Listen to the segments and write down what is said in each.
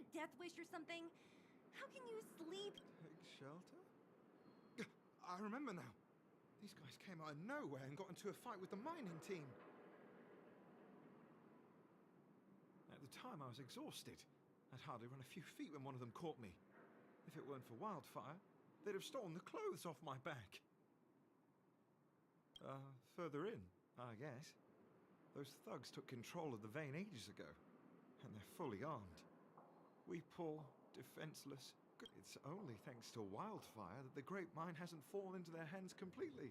a death wish or something? How can you sleep? Take shelter? I remember now. These guys came out of nowhere and got into a fight with the mining team. At the time, I was exhausted. I'd hardly run a few feet when one of them caught me. If it weren't for wildfire, they'd have stolen the clothes off my back. Further in, I guess. Those thugs took control of the vein ages ago, and they're fully armed. We poor, defenseless. It's only thanks to wildfire that the Great Mine hasn't fallen into their hands completely.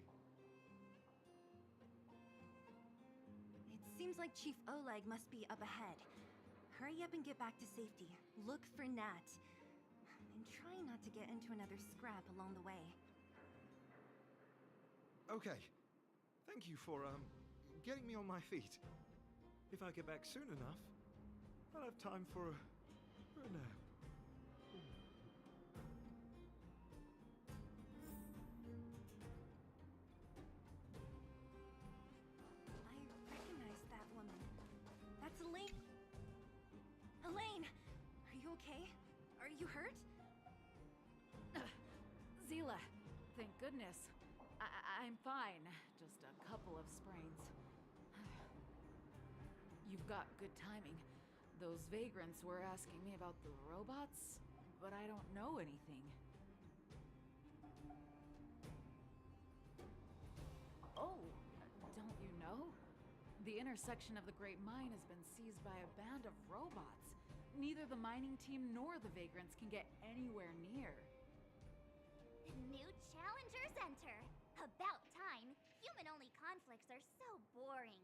It seems like Chief Oleg must be up ahead. Hurry up and get back to safety. Look for Nat. And try not to get into another scrap along the way. Okay. Thank you for, getting me on my feet. If I get back soon enough, I'll have time for a nap. I recognize that woman. That's Elaine. Elaine! Are you okay? Are you hurt? Zila, thank goodness. I'm fine. Just a couple of sprains. You've got good timing. Those vagrants were asking me about the robots, but I don't know anything. Oh, don't you know? The intersection of the Great Mine has been seized by a band of robots. Neither the mining team nor the vagrants can get anywhere near. New challengers enter! About time! Human-only conflicts are so boring.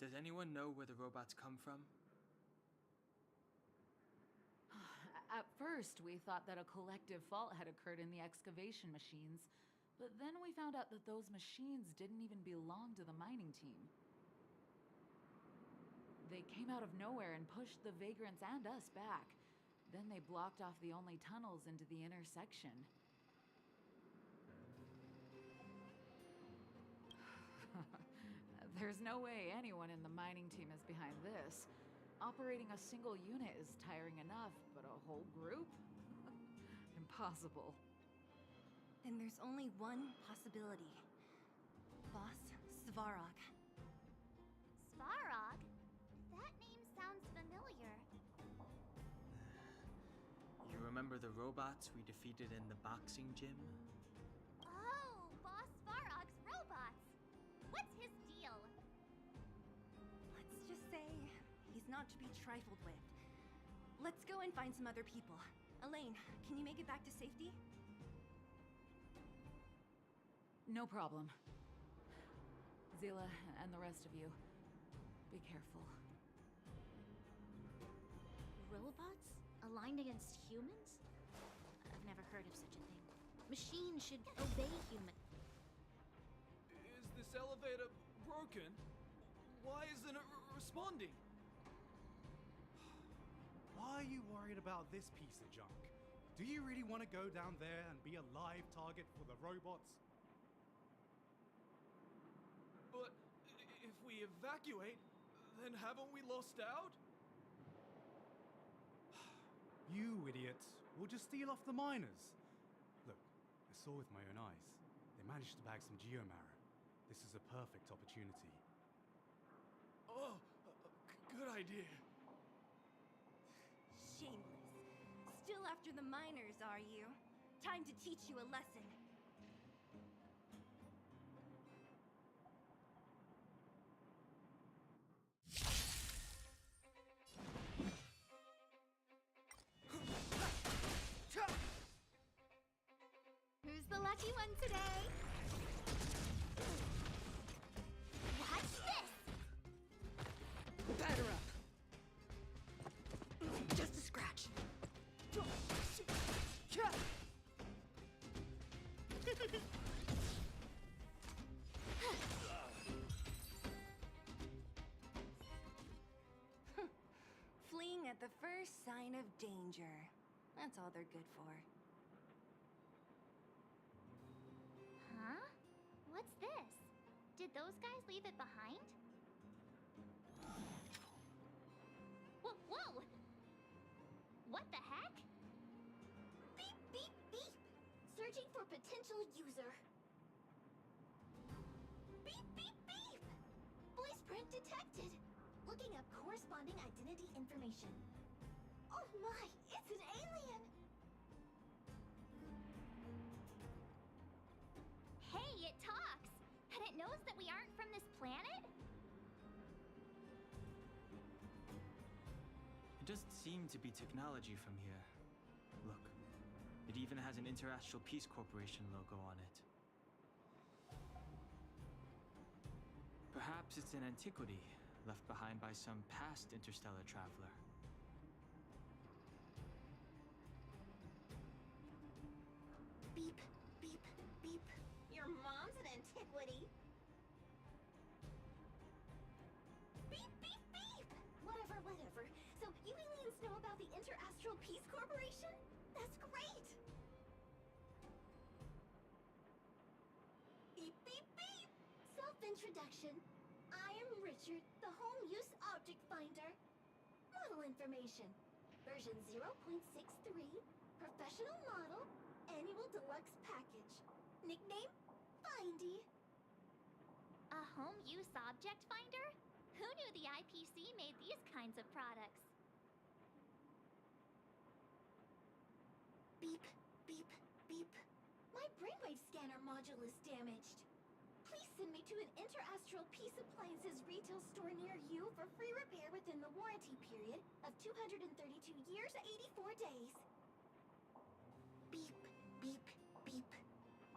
Does anyone know where the robots come from? At first, we thought that a collective fault had occurred in the excavation machines, but then we found out that those machines didn't even belong to the mining team. They came out of nowhere and pushed the vagrants and us back. Then they blocked off the only tunnels into the intersection. There's no way anyone in the mining team is behind this. Operating a single unit is tiring enough, but a whole group? Impossible. Then there's only one possibility. Boss Svarog. Svarog? That name sounds familiar. You remember the robots we defeated in the boxing gym? Oh, Boss Svarog's robots! What's his deal? Let's just say he's not to be trifled with. Let's go and find some other people. Elaine, can you make it back to safety? No problem. Zila and the rest of you, be careful. Robots? Aligned against humans? I've never heard of such a thing. Machines should obey humans. Is this elevator broken? Why isn't it responding? Why are you worried about this piece of junk? Do you really want to go down there and be a live target for the robots? But if we evacuate, then haven't we lost out? You idiot. We'll just steal off the miners. Look, I saw with my own eyes. They managed to bag some geomarrow. This is a perfect opportunity. Oh, good idea. Shameless. Still after the miners, are you? Time to teach you a lesson. Who's the lucky one today? Watch this! Batter up! Just a scratch. Fleeing at the first sign of danger. That's all they're good for. Huh? What's this? Did those guys leave it behind? potential user. Beep, beep, beep! Voice print detected. Looking up corresponding identity information. Oh my, it's an alien! Hey, it talks! And it knows that we aren't from this planet? It doesn't seem to be technology from here. Look, it even has an Interastral Peace Corporation logo on it. Perhaps it's an antiquity left behind by some past interstellar traveler. Beep, beep, beep. Your mom's an antiquity. Beep, beep, beep! Whatever, whatever. So you aliens know about the Interastral Peace Corporation? That's great! Beep, beep, beep! Self-introduction. I am Richard, the Home Use Object Finder. Model information. Version 0.63. Professional model. Annual deluxe package. Nickname? Findy. A home use object finder? Who knew the IPC made these kinds of products? Beep, beep, beep. My brainwave scanner module is damaged. Please send me to an Interastral Peace Appliances retail store near you for free repair within the warranty period of 232 years, 84 days. Beep, beep, beep.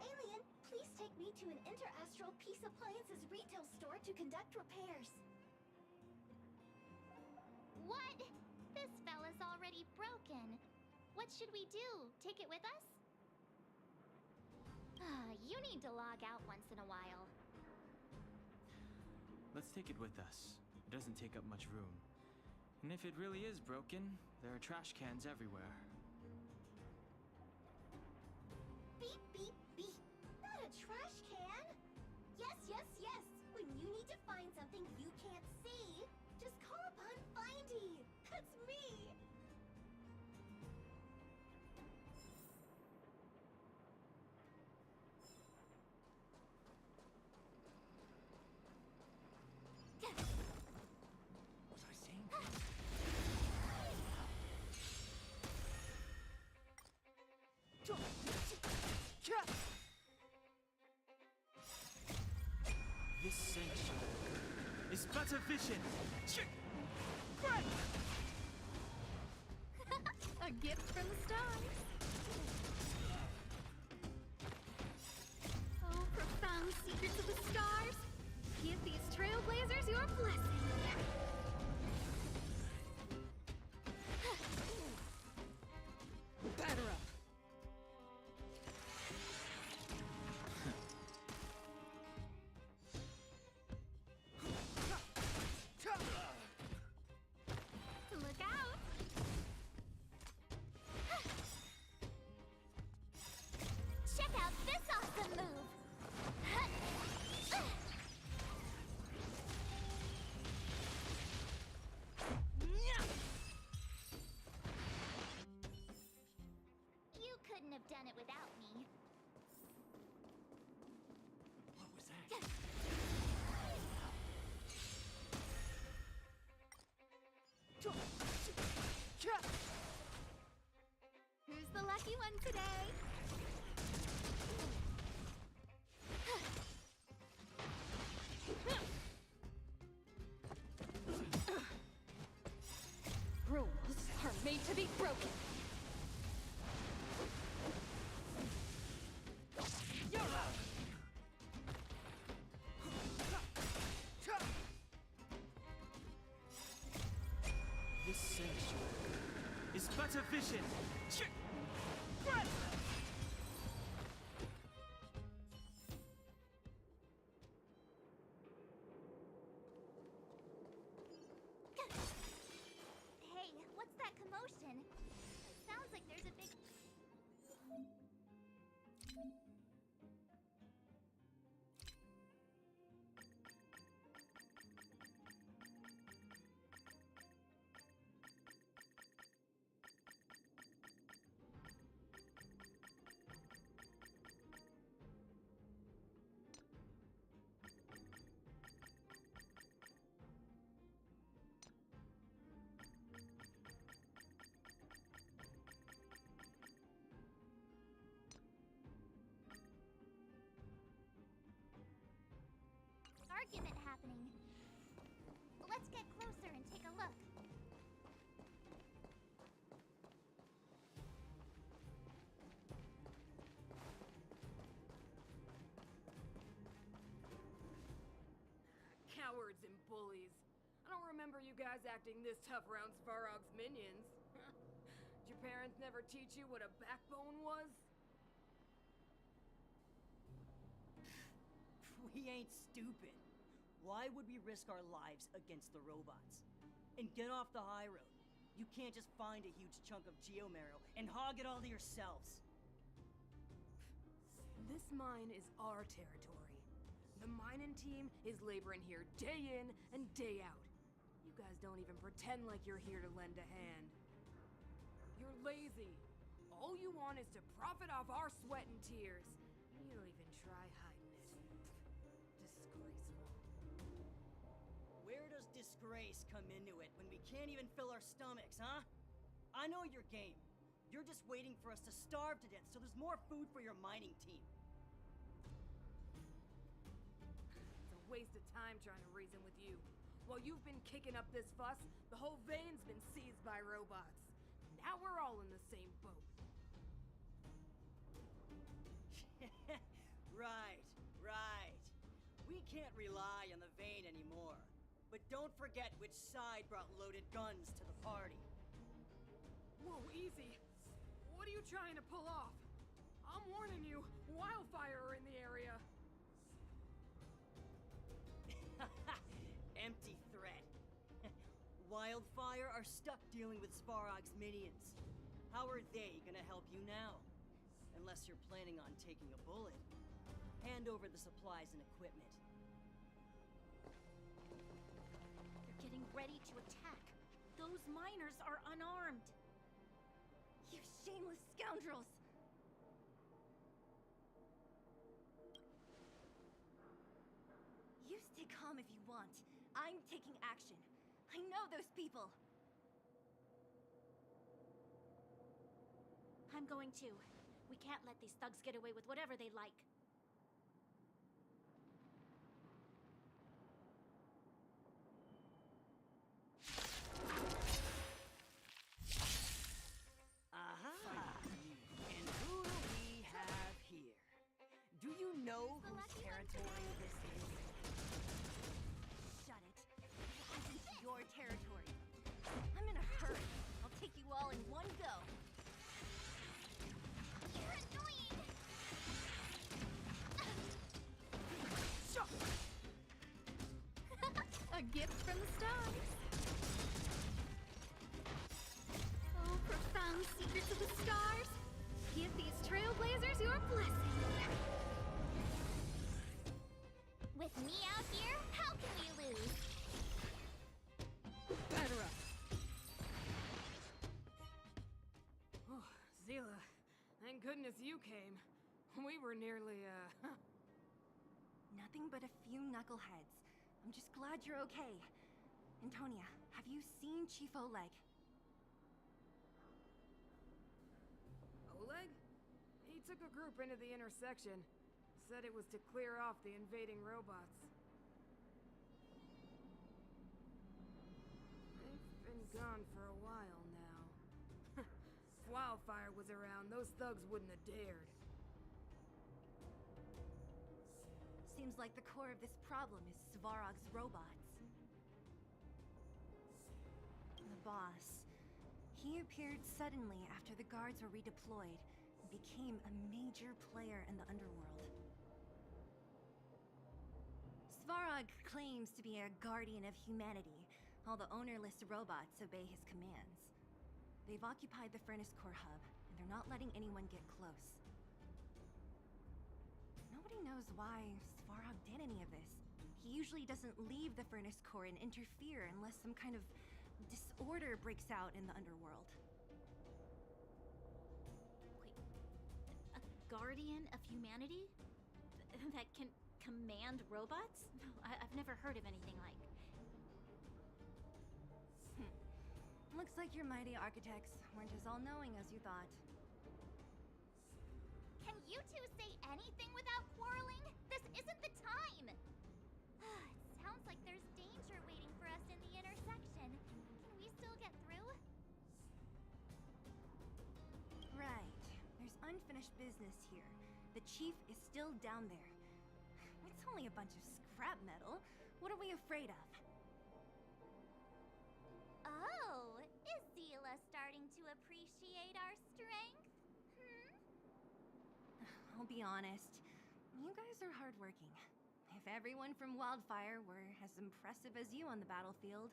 Alien, please take me to an Interastral Peace Appliances retail store to conduct repairs. What? This fella's already broken. What should we do? Take it with us? You need to log out once in a while. Let's take it with us. It doesn't take up much room. And if it really is broken, there are trash cans everywhere. Beep, beep, beep. Not a trash can. Yes, yes, yes. When you need to find something you can't see, just call upon Findy. That's me. Was I saying? This sanctuary is but a vision. A gift from the stars. Oh, profound secrets of the stars. Give these trailblazers your blessing. Batter up. Look out! Check out this awesome move! You couldn't have done it without me. What was that? Who's the lucky one today? Rules are made to be broken. This sanctuary is but a vision. Hey, what's that commotion? It sounds like there's a big... argument happening. Let's get closer and take a look. Cowards and bullies. I don't remember you guys acting this tough around Svarog's minions. Did your parents never teach you what a backbone was? We ain't stupid. Why would we risk our lives against the robots? And get off the high road. You can't just find a huge chunk of geomarrow and hog it all to yourselves. This mine is our territory. The mining team is laboring here day in and day out. You guys don't even pretend like you're here to lend a hand. You're lazy. All you want is to profit off our sweat and tears. You don't even try hiding it. Disgraceful. Where does disgrace come into it when we can't even fill our stomachs, huh? I know your game. You're just waiting for us to starve to death so there's more food for your mining team. It's a waste of time trying to reason with you. While you've been kicking up this fuss, the whole vein's been seized by robots. Now we're all in the same boat. Right. We can't rely on the vein anymore. But don't forget which side brought loaded guns to the party. Whoa, easy. What are you trying to pull off? I'm warning you, wildfire are in the area. Empty threat. Wildfire are stuck dealing with Svarog's minions. How are they gonna help you now? Unless you're planning on taking a bullet. Hand over the supplies and equipment. They're getting ready to attack. Those miners are unarmed. You shameless scoundrels! You stay calm if you want. I'm taking action. I know those people. I'm going to. We can't let these thugs get away with whatever they like. Aha! And who do we have here? Do you know whose territory this is? Shut it. This isn't your territory. I'm in a hurry. I'll take you all in one go. You're annoying! A gift from the stars. Oh, profound secrets of the stars. Give these trailblazers your blessing. With me out here, how can we lose? Batter up. Oh, Zila, thank goodness you came. We were nearly, Nothing but a few knuckleheads. I'm just glad you're okay. Antonia, have you seen Chief Oleg? Oleg? He took a group into the intersection. Said it was to clear off the invading robots. They've been gone for a while now. If Wildfire was around, those thugs wouldn't have dared. Seems like the core of this problem is Svarog's robots. The boss. He appeared suddenly after the guards were redeployed and became a major player in the underworld. Svarog claims to be a guardian of humanity, while the ownerless robots obey his commands. They've occupied the Furnace Core hub, and they're not letting anyone get close. Nobody knows why Svarog did any of this. He usually doesn't leave the Furnace Core and interfere unless some kind of disorder breaks out in the underworld. Wait, a guardian of humanity? That can command robots? No, I've never heard of anything like. Looks like your mighty architects weren't as all-knowing as you thought. Can you two say anything without quarreling? This isn't the time! It's business here. The chief is still down there. It's only a bunch of scrap metal. What are we afraid of? Oh, is Zila starting to appreciate our strength? I'll be honest. You guys are hardworking. If everyone from Wildfire were as impressive as you on the battlefield,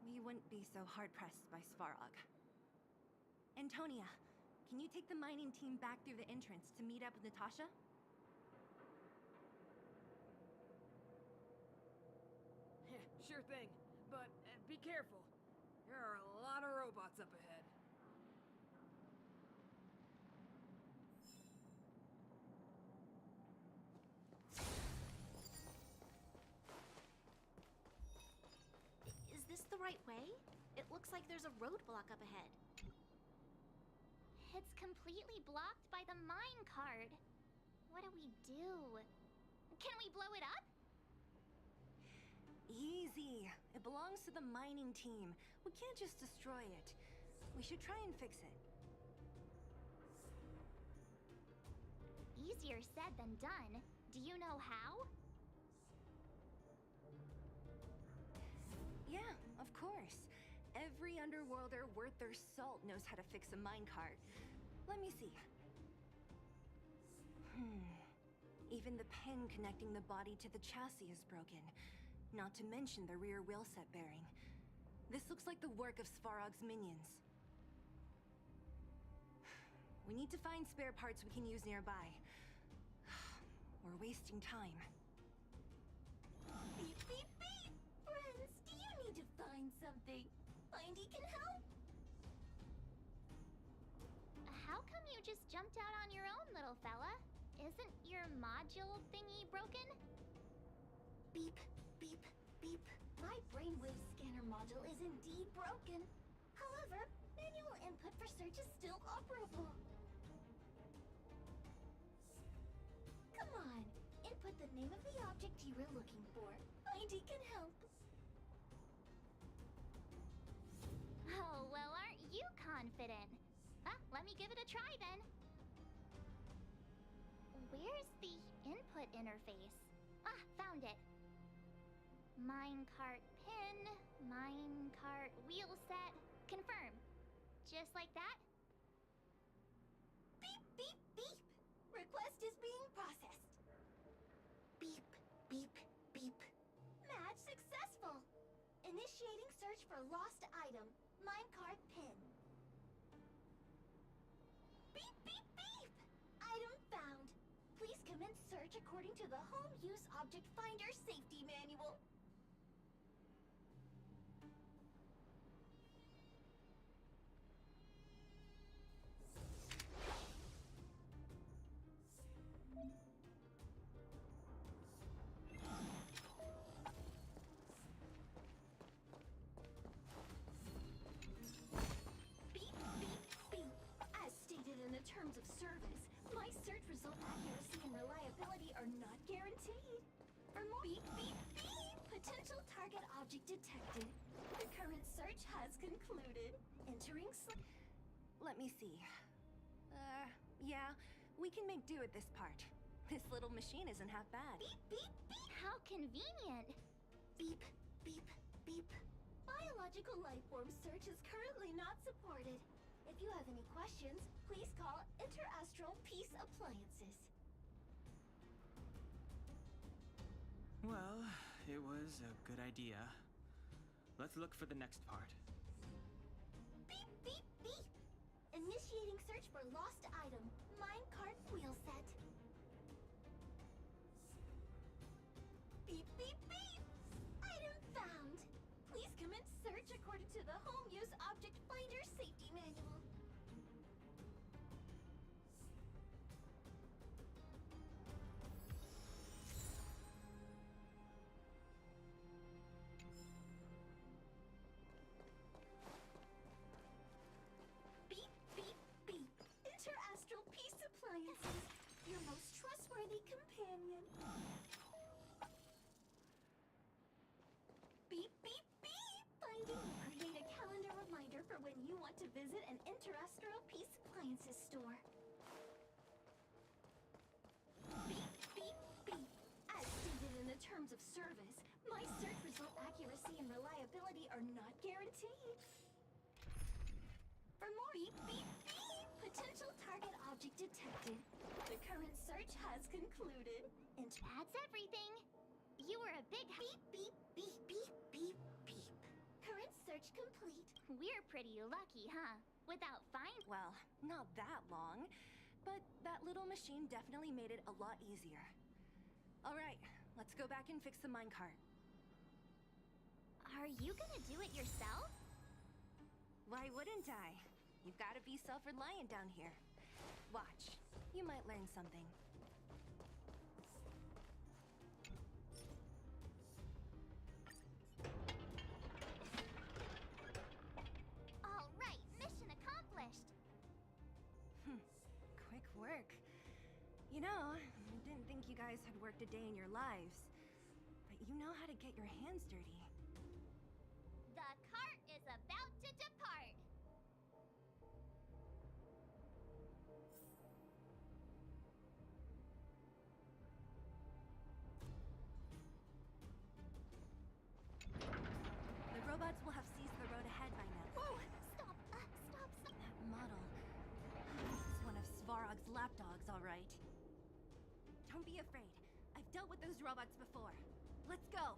we wouldn't be so hard-pressed by Svarog. Antonia, can you take the mining team back through the entrance to meet up with Natasha? Sure thing, but be careful. There are a lot of robots up ahead. Is this the right way? It looks like there's a roadblock up ahead. It's completely blocked by the mine cart. What do we do? Can we blow it up? Easy. It belongs to the mining team. We can't just destroy it. We should try and fix it. Easier said than done. Do you know how? Yeah, of course. Every underworlder worth their salt knows how to fix a minecart. Let me see. Even the pin connecting the body to the chassis is broken. Not to mention the rear wheel set bearing. This looks like the work of Svarog's minions. We need to find spare parts we can use nearby. We're wasting time. Beep, beep, beep! Friends, do you need to find something? Mindy can help! How come you just jumped out on your own, little fella? Isn't your module thingy broken? Beep, beep, beep. My brainwave scanner module is indeed broken. However, manual input for search is still operable. Come on, input the name of the object you were looking for. Mindy can help. Oh, well, aren't you confident? Let me give it a try then. Where's the input interface? Found it. Minecart pin, minecart wheel set, confirm. Just like that? Beep, beep, beep. Request is being processed. Beep, beep, beep. Match successful. Initiating search for lost item, minecart pin. Beep, beep, beep. Item found. Please commence search according to the Home Use Object Finder Safety Manual. Beep, beep, beep. As stated in the terms of service, my search result accuracy and reliability are not guaranteed. For more beep, beep, beep. Potential target object detected. The current search has concluded. Entering Let me see. Yeah, we can make do at this part. This little machine isn't half bad. Beep, beep, beep. How convenient. Beep, beep, beep. Biological life form search is currently not supported. If you have any questions, please call Interastral Peace Appliances. Well, it was a good idea. Let's look for the next part. Beep, beep, beep. Initiating search for lost item, minecart wheel set. Beep, beep, beep. Item found. Please commence search according to the Home Use Object Finder Safety Manual. Beep, beep, beep. Interastral Peace Appliances, your most trustworthy companion. Beep, beep, beep. Finding will create a calendar reminder for when you want to visit an Interastral Peace Appliances store. service, my search result accuracy and reliability are not guaranteed. For more beep, beep, beep, potential target object detected. The current search has concluded. And That's everything. You were a big beep, beep, beep, beep, beep, beep. Current search complete. We're pretty lucky, huh? Without Well, not that long, but that little machine definitely made it a lot easier. All right, let's go back and fix the minecart. Are you gonna do it yourself? Why wouldn't I? You've got to be self-reliant down here. Watch, you might learn something. All right, mission accomplished. Quick work. You know, I didn't think you guys had worked a day in your lives, but you know how to get your hands dirty. The cart is about to depart. The robots will have seized the road ahead by now. Whoa! Stop! Stop! That model. It's one of Svarog's lapdogs, all right. Don't be afraid. I've dealt with those robots before. Let's go!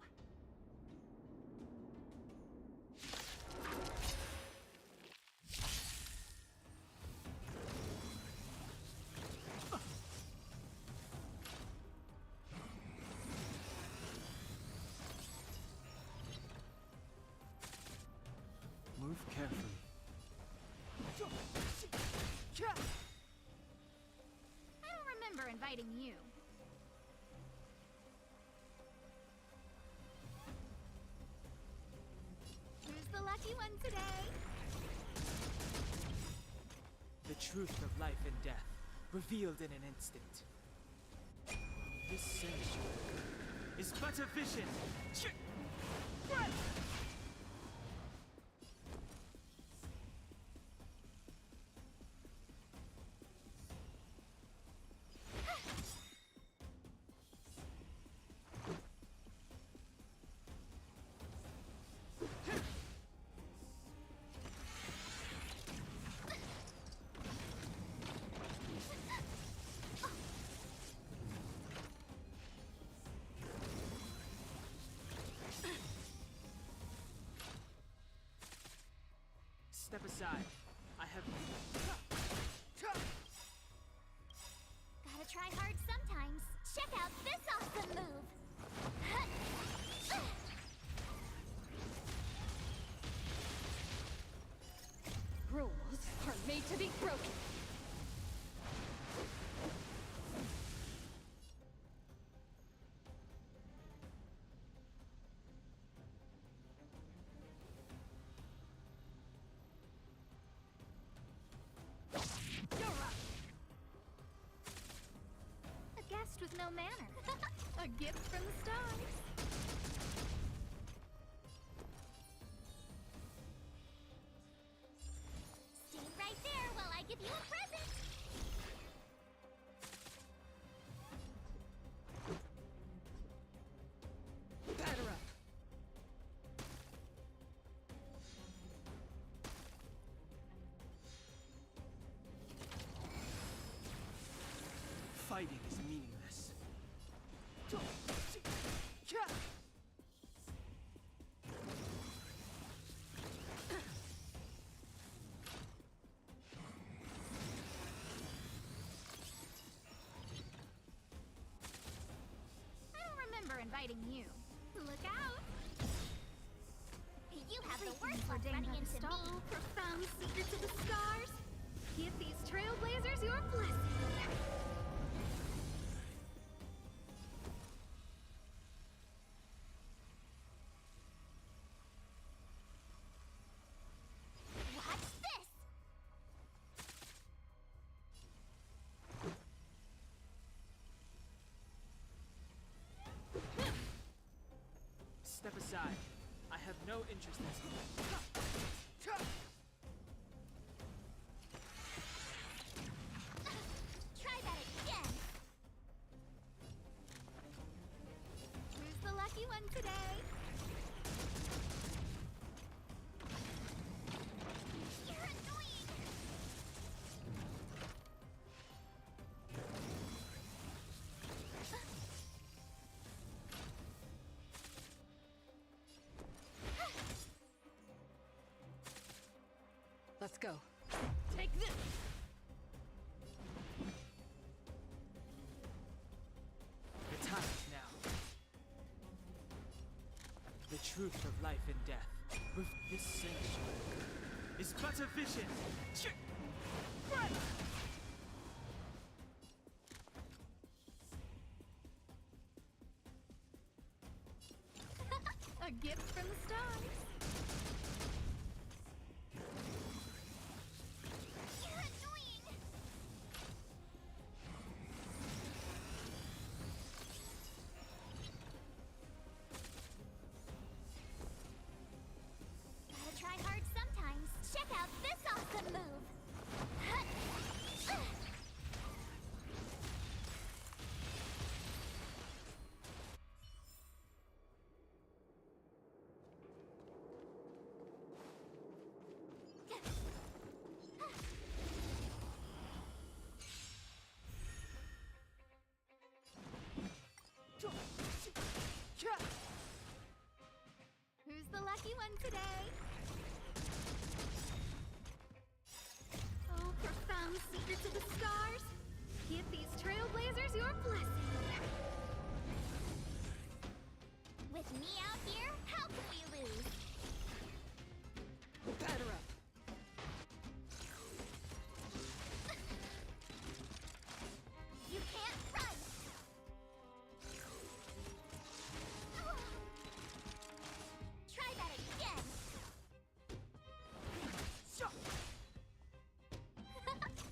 Move carefully. I don't remember inviting you. Who's the lucky one today? The truth of life and death, revealed in an instant. This century is but a vision. Step aside. I have... Gotta try hard sometimes. Check out this awesome move. Rules are made to be broken. A guest with no manner. A gift from the stars. Stay right there while I give you a present. Batter up. Fighting is meaningless. I don't remember inviting you. Look out! You have the worst luck running into me. Profound secrets of the stars. Give these trailblazers your blessing. Watch this! Step aside. I have no interest in... Try that again! Who's the lucky one go. Take this! The time is now. The truth of life and death. With this sanctuary is but a vision. A gift from the stars. You're annoying. Gotta try hard sometimes. Check out this awesome move. Who's the lucky one today? Oh, profound secrets of the stars. Give these trailblazers your blessing. With me out here, how can we lose? Batter up. You can't run! Try that again!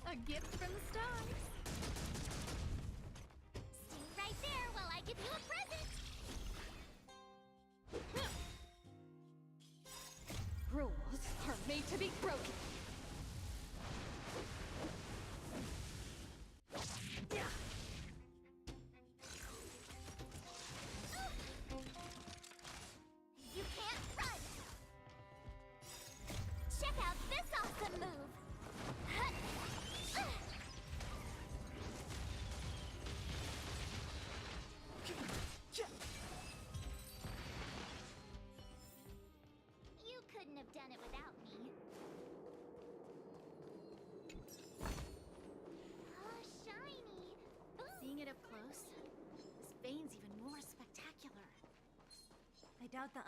A gift from the stars. Stay right there while I give you a present! Rules are made to be broken. You can't run! Check out this awesome move! You couldn't have done it without me. Oh, shiny! Seeing it up close, this vein's even more spectacular. I doubt the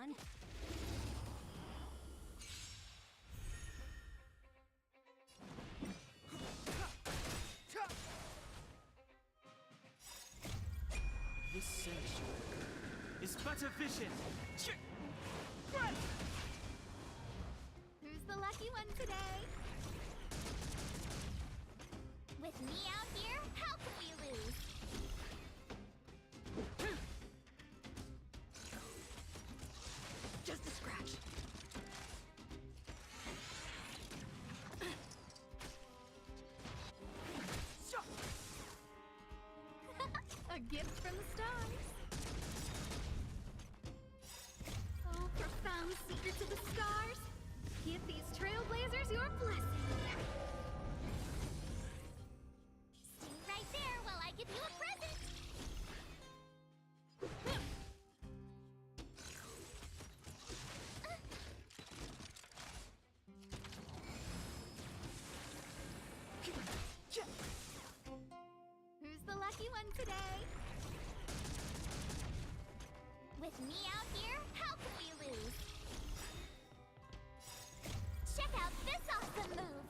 This sanctuary is but a vision. Who's the lucky one today? With me out here, how can we lose? Just a scratch. A gift from the stars. Oh, profound secrets of the stars. Give these trailblazers your blessing. Stay right there while I give you a present. Who's the lucky one today? With me out here, how can we lose? Check out this awesome move!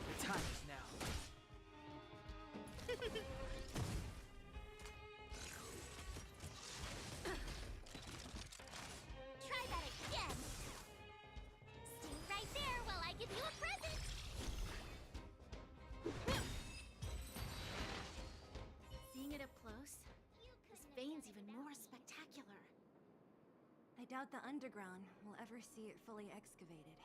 The time is now. Try that again! Stay right there while I give you a present! Seeing it up close, this vein's even more spectacular. I doubt the underground will ever see it fully excavated.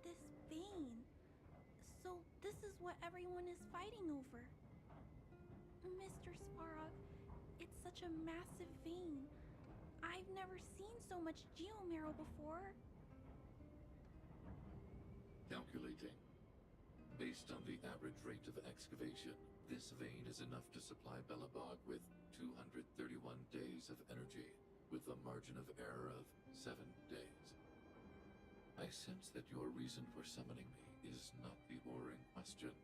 This vein, is what everyone is fighting over. Mr. Svarog, it's such a massive vein. I've never seen so much geomarrow before. Calculating. Based on the average rate of excavation, this vein is enough to supply Belobog with 231 days of energy, with a margin of error of 7 days. I sense that your reason for summoning me is not the ore in question.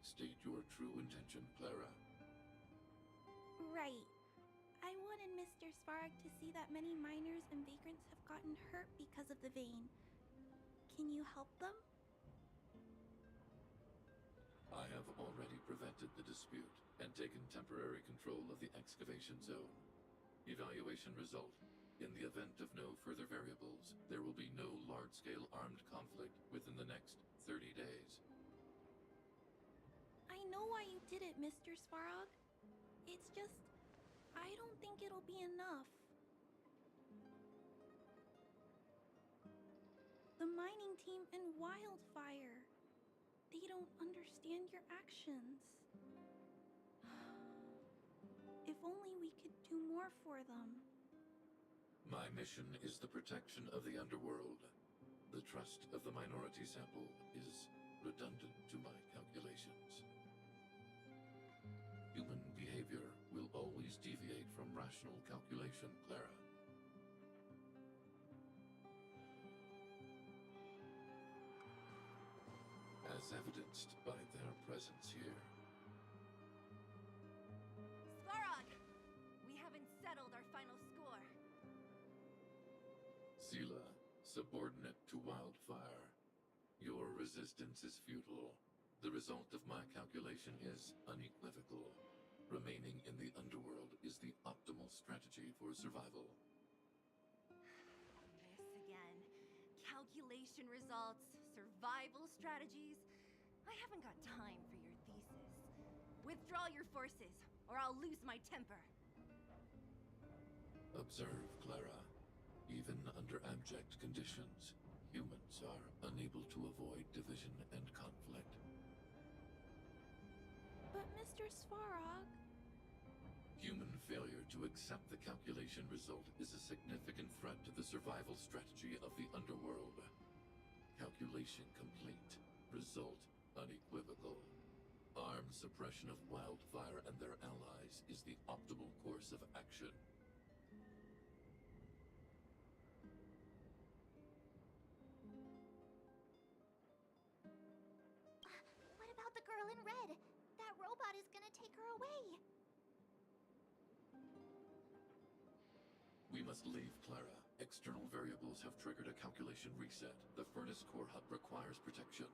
State your true intention, Clara. Right. I wanted Mr. Svarog to see that many miners and vagrants have gotten hurt because of the vein. Can you help them? I have already prevented the dispute and taken temporary control of the excavation zone. Evaluation result. In the event of no further variables, there will be no large-scale armed conflict within the next 30 days. I know why you did it, Mr. Svarog. It's just, I don't think it'll be enough. The mining team and Wildfire. They don't understand your actions. If only we could do more for them. My mission is the protection of the underworld. The trust of the minority sample is redundant to my calculations. Human behavior will always deviate from rational calculation, Clara. As evidenced by their presence here. Svarog! We haven't settled our final score. Sela, subordinate to Wildfire. Your resistance is futile. The result of my calculation is unequivocal. Remaining in the underworld is the optimal strategy for survival. This again. Calculation results, survival strategies. I haven't got time for your thesis. Withdraw your forces, or I'll lose my temper. Observe, Clara. Even under abject conditions, humans are unable to avoid division and conflict. But Mr. Svarog... Human failure to accept the calculation result is a significant threat to the survival strategy of the underworld. Calculation complete. Result unequivocal. Armed suppression of Wildfire and their allies is the optimal course of action. What about the girl in red? That robot is gonna take her away. We must leave, Clara. External variables have triggered a calculation reset. The furnace core hub requires protection.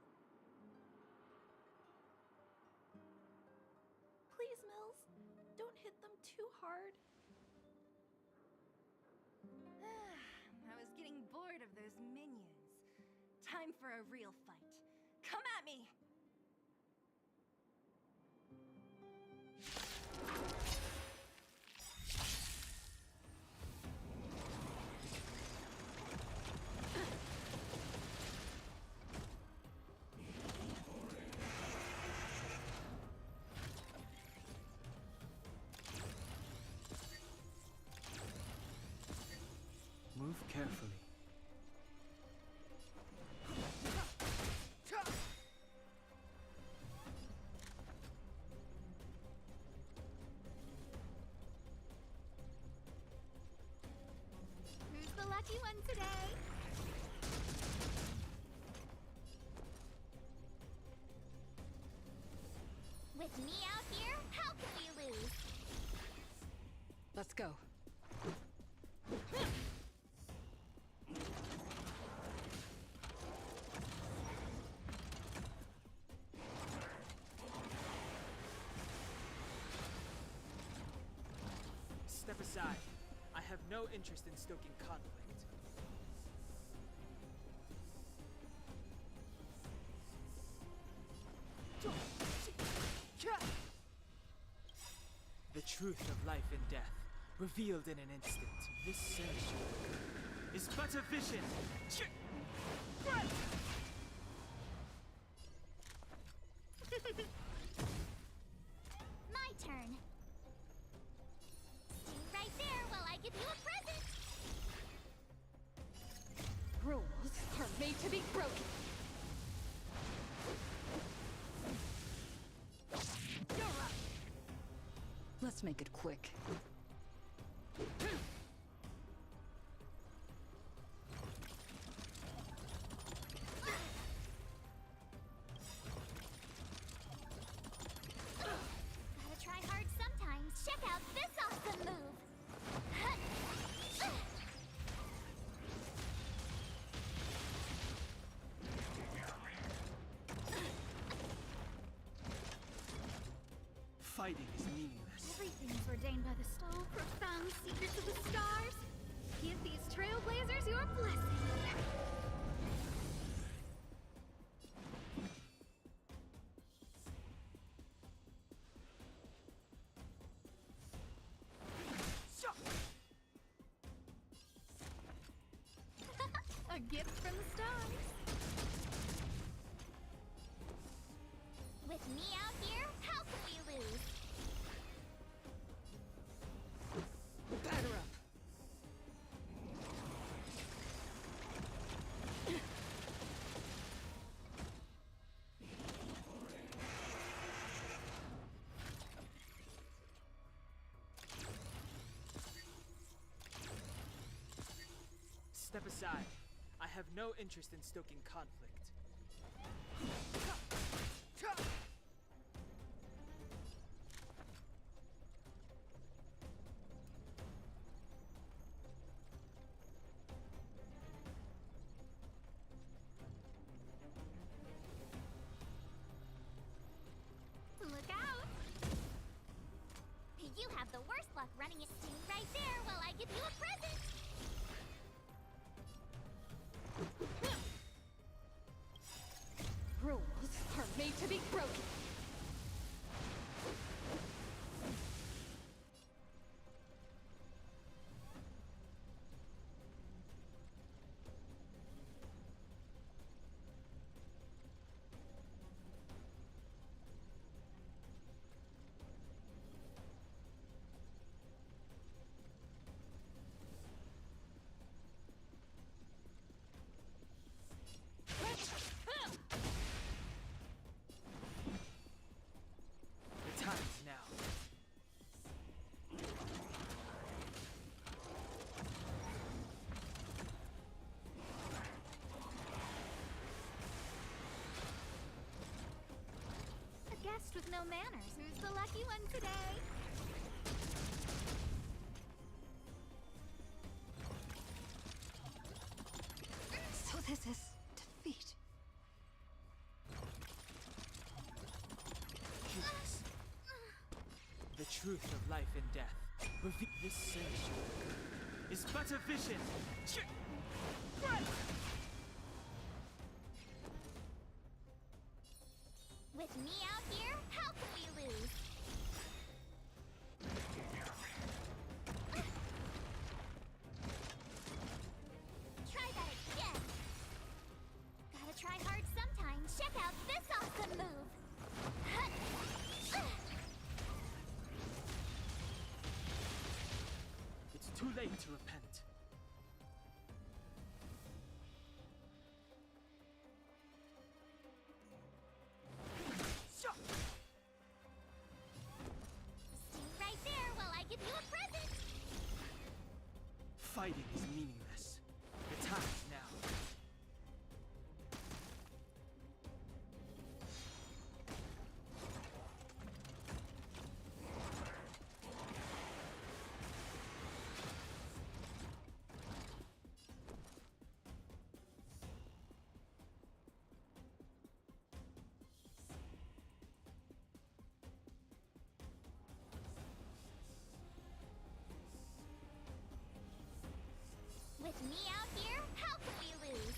Please, Mills, don't hit them too hard. I was getting bored of those minions. Time for a real fight. Come at me! Move carefully. Who's the lucky one today? With me out here, how can we lose? Let's go. Step aside. I have no interest in stoking conflict. The truth of life and death, revealed in an instant. This search is but a vision. Let's make it quick. Gotta try hard sometimes. Check out this awesome move. Fighting is meaningless. Everything's ordained by the slow, profound secrets of the stars. Give these trailblazers your blessing. A gift from the stars. With me out here, how can we lose? Batter up. Step aside. I have no interest in stoking conflict. Look out! You have the worst luck running it. Stay right there while I give you a present! Rules are made to be broken. The time is now. A guest with no manners. Who's the lucky one today? So this is defeat. Humans. The truth of life and death. This century is but a vision. With me out here, how can we lose? Try that again. Gotta try hard sometimes. Check out this awesome move. It's too late to repent. Stay right there while I give you a present. Fighting is meaningless. The time is now. With me out here, how can we lose?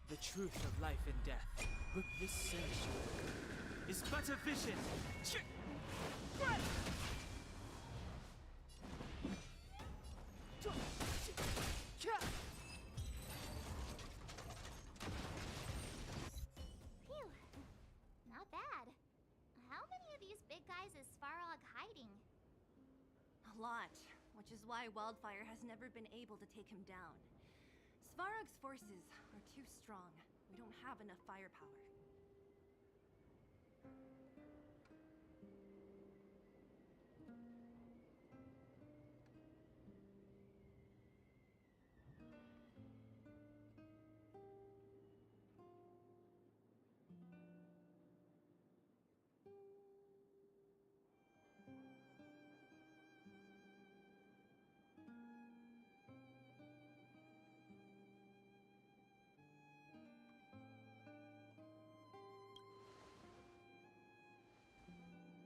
The truth of life and death. This century is but a vision. Phew. Not bad. How many of these big guys is Svarog hiding? A lot. Which which is why Wildfire has never been able to take him down. Svarog's forces are too strong. We don't have enough firepower.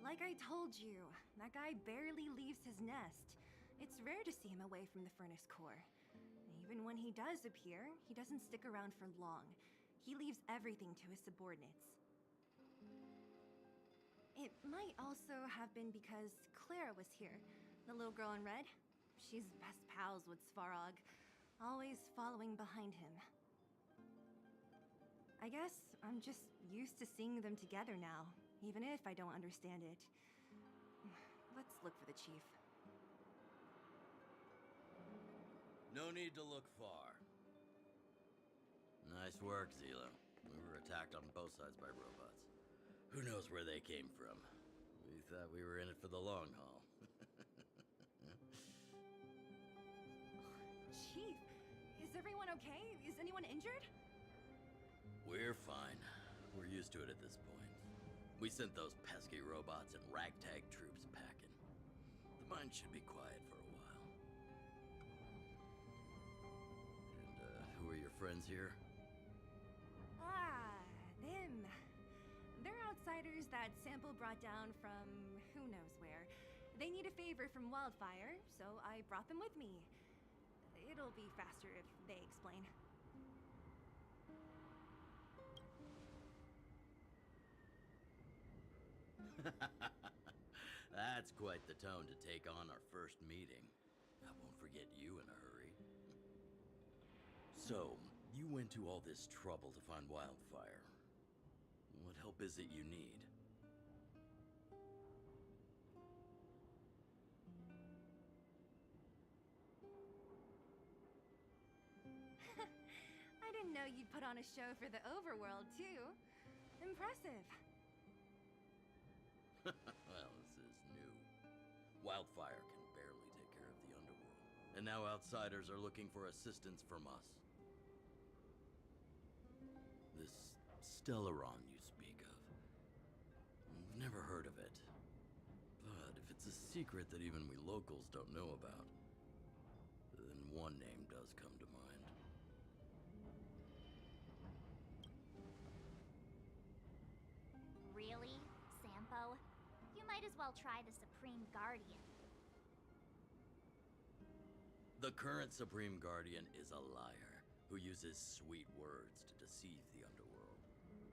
Like I told you, that guy barely leaves his nest. It's rare to see him away from the furnace core. Even when he does appear, he doesn't stick around for long. He leaves everything to his subordinates. It might also have been because Clara was here, the little girl in red. She's best pals with Svarog, always following behind him. I guess I'm just used to seeing them together now, even if I don't understand it. Let's look for the chief. No need to look far. Nice work, Zila. We were attacked on both sides by robots. Who knows where they came from? We thought we were in it for the long haul. Chief, is everyone okay? Is anyone injured? We're fine. We're used to it at this point. We sent those pesky robots and ragtag troops packing. The mine should be quiet for a while. And, who are your friends here? Ah, them. They're outsiders that Sample brought down from who knows where. They need a favor from Wildfire, so I brought them with me. It'll be faster if they explain. That's quite the tone to take on our first meeting. I won't forget you in a hurry. So, you went to all this trouble to find Wildfire. What help is it you need? I didn't know you'd put on a show for the overworld, too. Impressive. Well, this is new. Wildfire can barely take care of the underworld. And now outsiders are looking for assistance from us. This Stellaron you speak of. I've never heard of it. But if it's a secret that even we locals don't know about, then one name does come to mind. Really, Sampo? You might as well try the Supreme Guardian. The current Supreme Guardian is a liar who uses sweet words to deceive the underworld.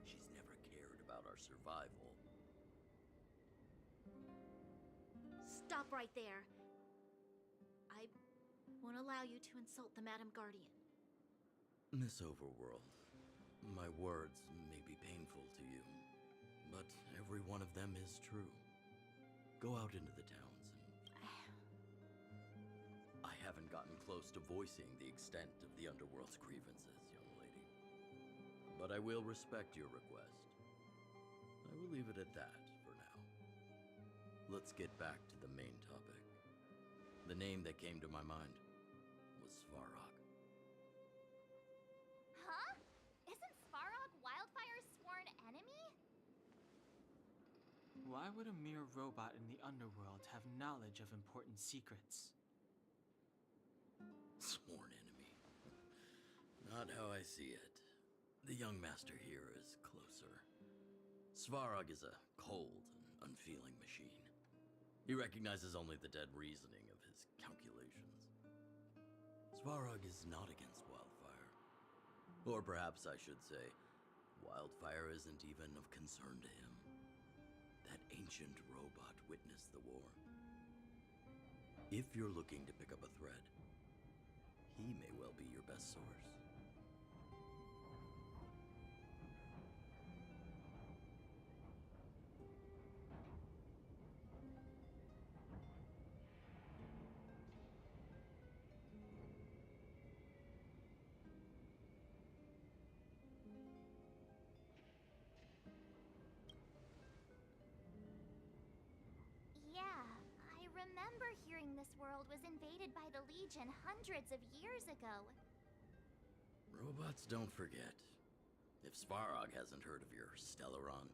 She's never cared about our survival. Stop right there. I won't allow you to insult the Madam Guardian. Miss Overworld, my words may be painful to you, but every one of them is true. Go out into the towns and... I haven't gotten close to voicing the extent of the underworld's grievances, young lady. But I will respect your request. I will leave it at that for now. Let's get back to the main topic. The name that came to my mind was Svarog. Huh? Isn't Svarog Wildfire's sworn enemy? Why would a mere robot in the underworld have knowledge of important secrets? Sworn enemy. Not how I see it. The young master here is closer. Svarog is a cold and unfeeling machine. He recognizes only the dead reasoning of his calculations. Svarog is not against Wildfire. Or perhaps I should say, Wildfire isn't even of concern to him. That ancient robot witnessed the war. If you're looking to pick up a thread, he may well be your best source. world was invaded by the Legion hundreds of years ago. Robots don't forget. If Svarog hasn't heard of your Stellaron,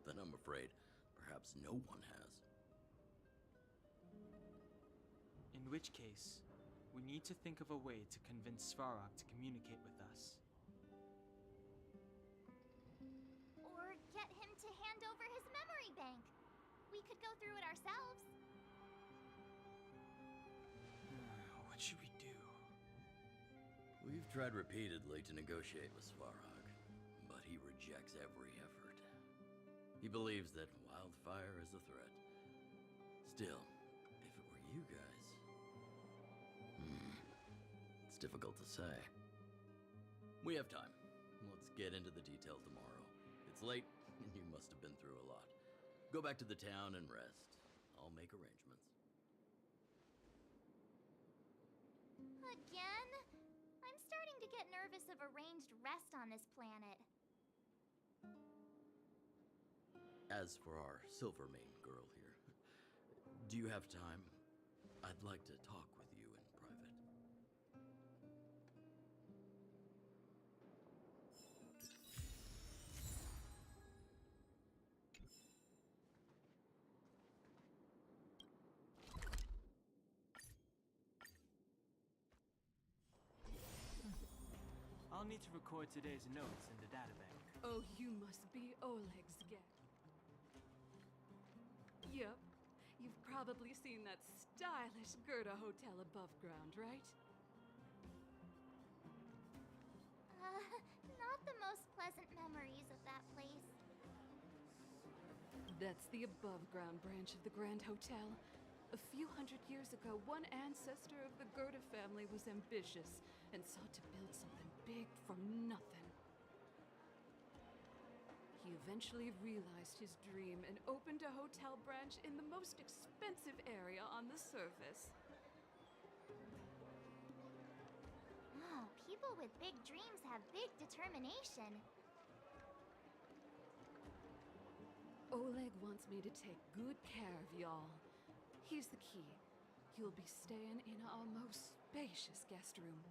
then I'm afraid perhaps no one has. In which case, we need to think of a way to convince Svarog to communicate with us. Or get him to hand over his memory bank. We could go through it ourselves. What should we do? We've tried repeatedly to negotiate with Svarog, but he rejects every effort. He believes that wildfire is a threat. Still, if it were you guys... it's difficult to say. We have time. Let's get into the details tomorrow. It's late, and you must have been through a lot. Go back to the town and rest. I'll make arrangements. Again? I'm starting to get nervous of arranged rest on this planet. As for our Silvermane girl here, do you have time? I'd like to talk with you in private. I'll need to record today's notes in the databank. Oh, you must be Oleg's gang. Yep. You've probably seen that stylish Gerda hotel above ground, right? Not the most pleasant memories of that place. That's the above-ground branch of the Grand Hotel. A few hundred years ago, one ancestor of the Gerda family was ambitious and sought to build something big from nothing. He eventually realized his dream and opened a hotel branch in the most expensive area on the surface. Oh, people with big dreams have big determination. Oleg wants me to take good care of y'all. Here's the key. You'll be staying in our most spacious guest room.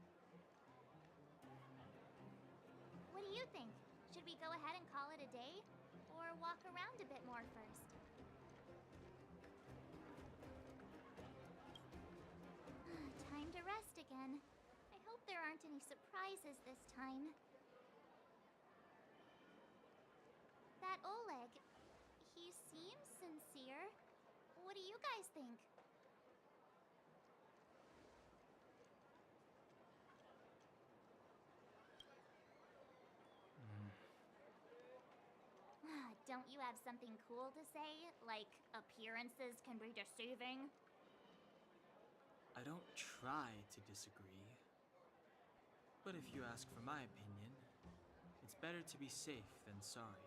What do you think? Should we go ahead and call it a day? Or walk around a bit more first? Time to rest again. I hope there aren't any surprises this time. That Oleg, he seems sincere. What do you guys think? Don't you have something cool to say? Like, appearances can be deceiving? I don't try to disagree. But if you ask for my opinion, it's better to be safe than sorry.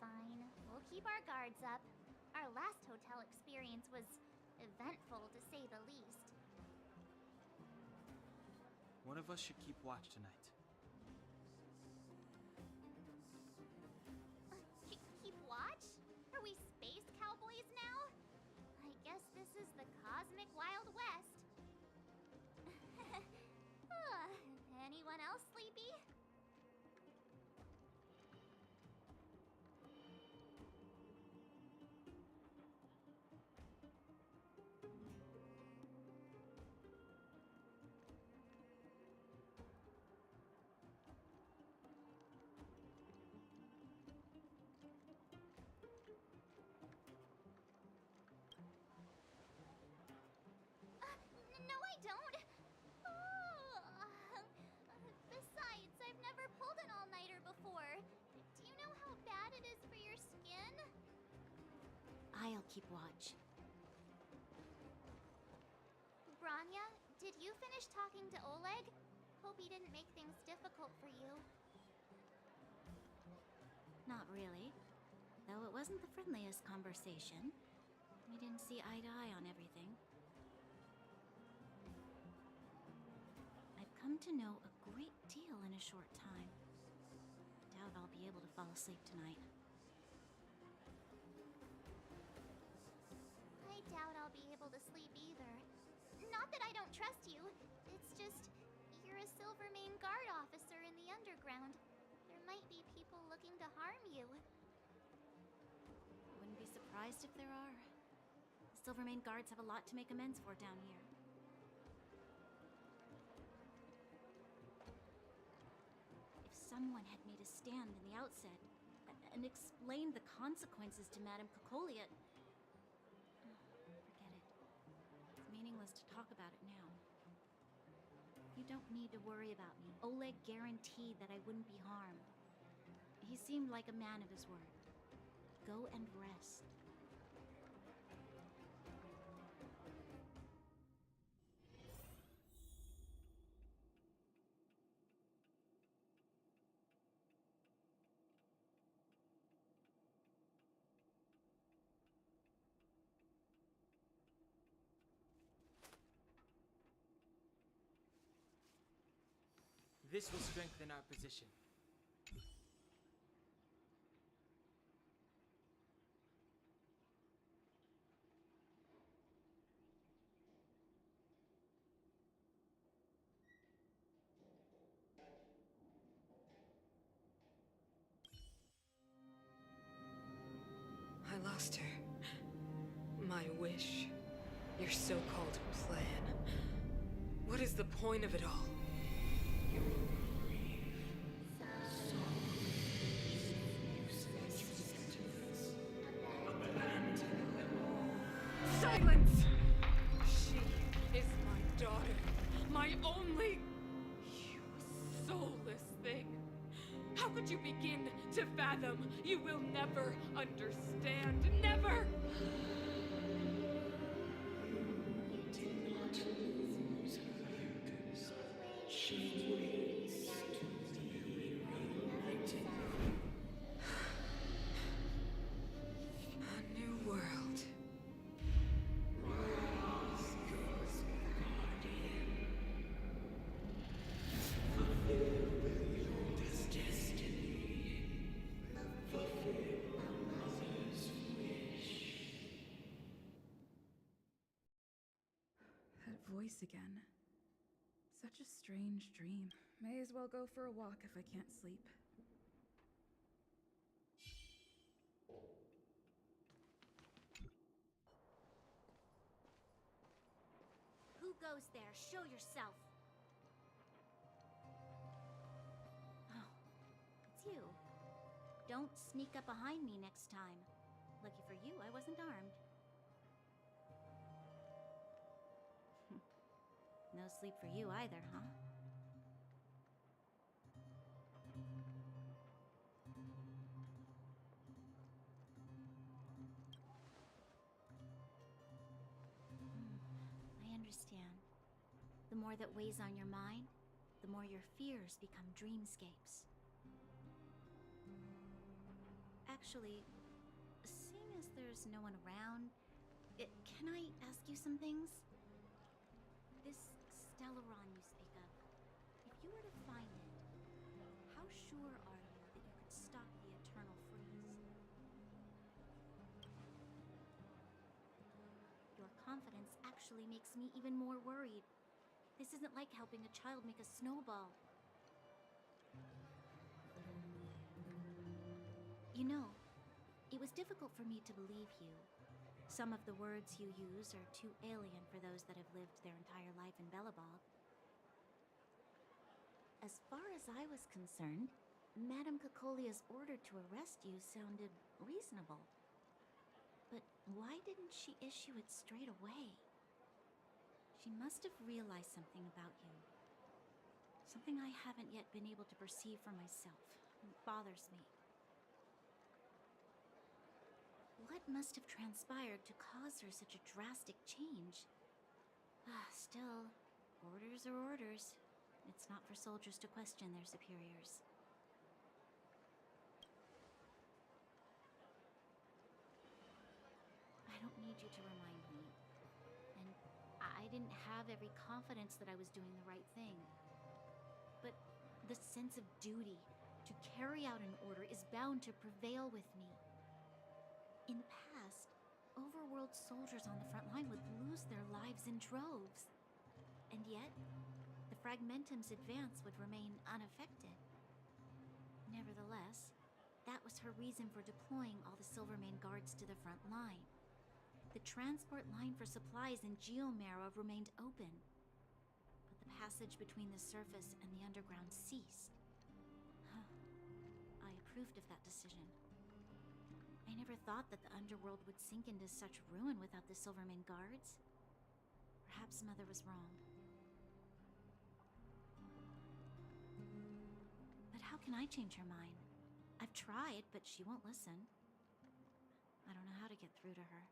Fine. We'll keep our guards up. Our last hotel experience was eventful, to say the least. One of us should keep watch tonight. Keep watch? Are we space cowboys now? I guess this is the cosmic Wild West. Anyone else sleepy? No, I don't. Besides, I've never pulled an all-nighter before. Do you know how bad it is for your skin? I'll keep watch. Branya, did you finish talking to Oleg? Hope he didn't make things difficult for you. Not really. Though it wasn't the friendliest conversation. We didn't see eye to eye on everything. I've come to know a great deal in a short time. Doubt I'll be able to fall asleep tonight. I doubt comfortable to sleep either. Not that I don't trust you. It's just, you're a Silvermane Guard officer in the underground. There might be people looking to harm you. Wouldn't be surprised if there are. The Silvermane Guards have a lot to make amends for down here. If someone had made a stand in the outset and explained the consequences to Madame Cocolia... Forget it. It's meaningless to talk about it now. You don't need to worry about me. Oleg guaranteed that I wouldn't be harmed. He seemed like a man of his word. Go and rest. This will strengthen our position. I lost her. My wish. Your so-called plan. What is the point of it all? Silence! She is my daughter. My only... You soulless thing. How could you begin to fathom? You will never understand. Never! A new world. That voice again. Such a strange dream. May as well go for a walk if I can't sleep. Who goes there? Show yourself. Oh, it's you. Don't sneak up behind me next time. Lucky for you, I wasn't armed. No sleep for you either, huh? I understand. The more that weighs on your mind, the more your fears become dreamscapes. Actually, seeing as there's no one around, can I ask you some things? This Stellaron you speak of, if you were to find it, how sure are you that you could stop the eternal freeze? Your confidence actually makes me even more worried. This isn't like helping a child make a snowball. You know, it was difficult for me to believe you. Some of the words you use are too alien for those that have lived their entire life in Belobog. As far as I was concerned, Madame Cocolia's order to arrest you sounded reasonable. But why didn't she issue it straight away? She must have realized something about you. Something I haven't yet been able to perceive for myself. It bothers me. What must have transpired to cause her such a drastic change? Still, orders are orders. It's not for soldiers to question their superiors. I don't need you to remind me. And I didn't have every confidence that I was doing the right thing. But the sense of duty to carry out an order is bound to prevail with me. In the past, overworld soldiers on the front line would lose their lives in droves. And yet, the Fragmentum's advance would remain unaffected. Nevertheless, that was her reason for deploying all the Silvermane guards to the front line. The transport line for supplies in Geomera remained open, but the passage between the surface and the underground ceased. I approved of that decision. I never thought that the underworld would sink into such ruin without the Silvermane guards. Perhaps Mother was wrong. But how can I change her mind? I've tried, but she won't listen. I don't know how to get through to her.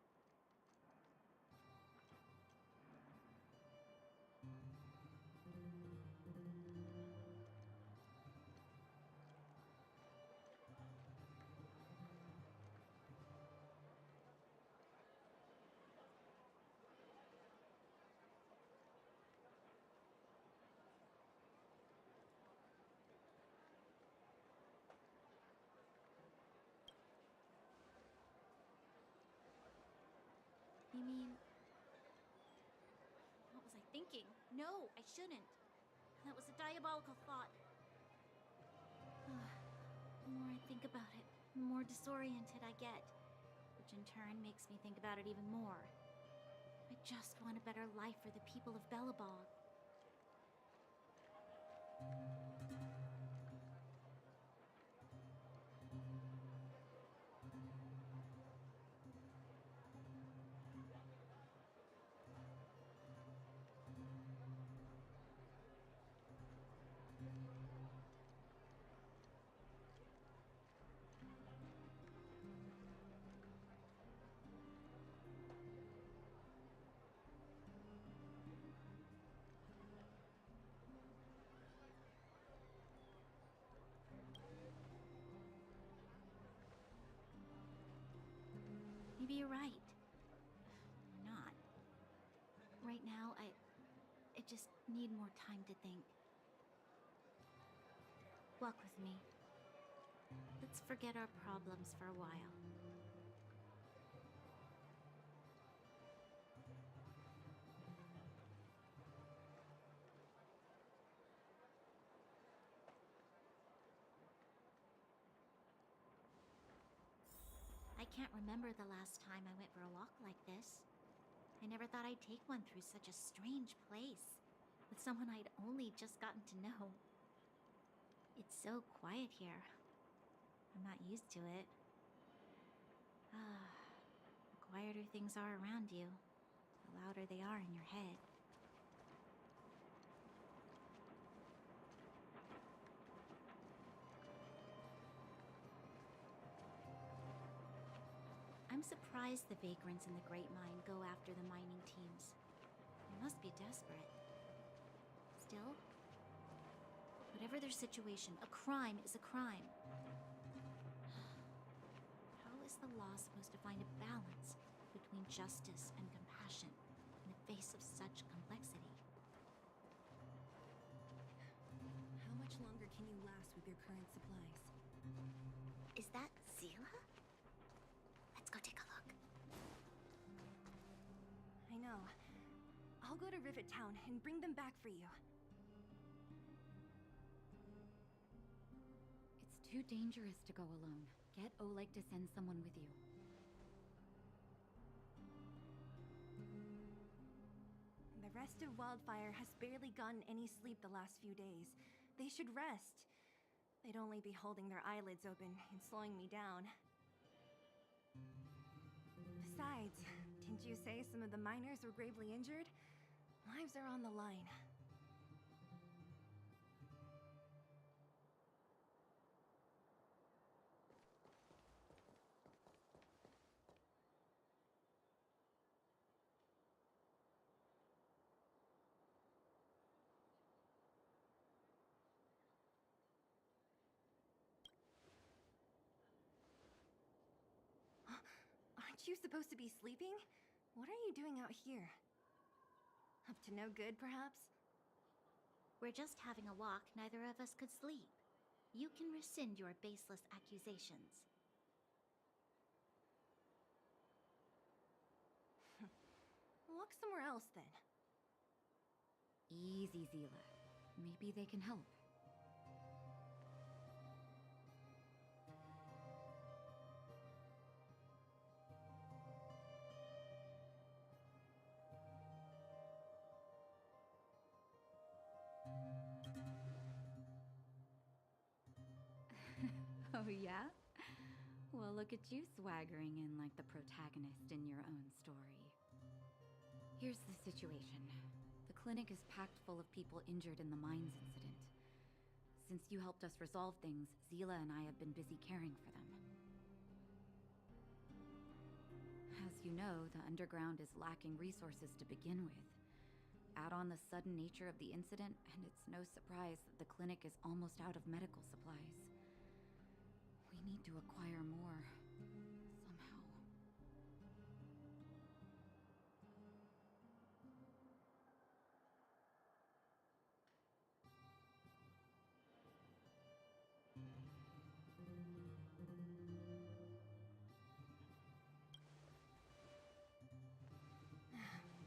You mean... What was I thinking? No, I shouldn't. That was a diabolical thought. The more I think about it, the more disoriented I get, which in turn makes me think about it even more. I just want a better life for the people of Belobog. Maybe you're right. Or not. Right now, I just need more time to think. Walk with me. Let's forget our problems for a while. I can't remember the last time I went for a walk like this. I never thought I'd take one through such a strange place, with someone I'd only just gotten to know. It's so quiet here. I'm not used to it. The quieter things are around you, the louder they are in your head. I'm surprised the vagrants in the Great Mine go after the mining teams. They must be desperate. Still, whatever their situation, a crime is a crime. How is the law supposed to find a balance between justice and compassion in the face of such complexity? How much longer can you last with your current supplies? Is that Zila? Let's go take a look. I know. I'll go to Rivet Town and bring them back for you. It's too dangerous to go alone. Get Oleg to send someone with you. The rest of Wildfire has barely gotten any sleep the last few days. They should rest. They'd only be holding their eyelids open and slowing me down. Besides, didn't you say some of the miners were gravely injured? Lives are on the line. Aren't you supposed to be sleeping? What are you doing out here? Up to no good, perhaps? We're just having a walk. Neither of us could sleep. You can rescind your baseless accusations. walk somewhere else then. Easy, Zila. Maybe they can help. Oh, yeah? Well, look at you swaggering in like the protagonist in your own story. Here's the situation. The clinic is packed full of people injured in the mines incident. Since you helped us resolve things, Zila and I have been busy caring for them. As you know, the underground is lacking resources to begin with. Add on the sudden nature of the incident, and it's no surprise that the clinic is almost out of medical supplies. We need to acquire more, somehow.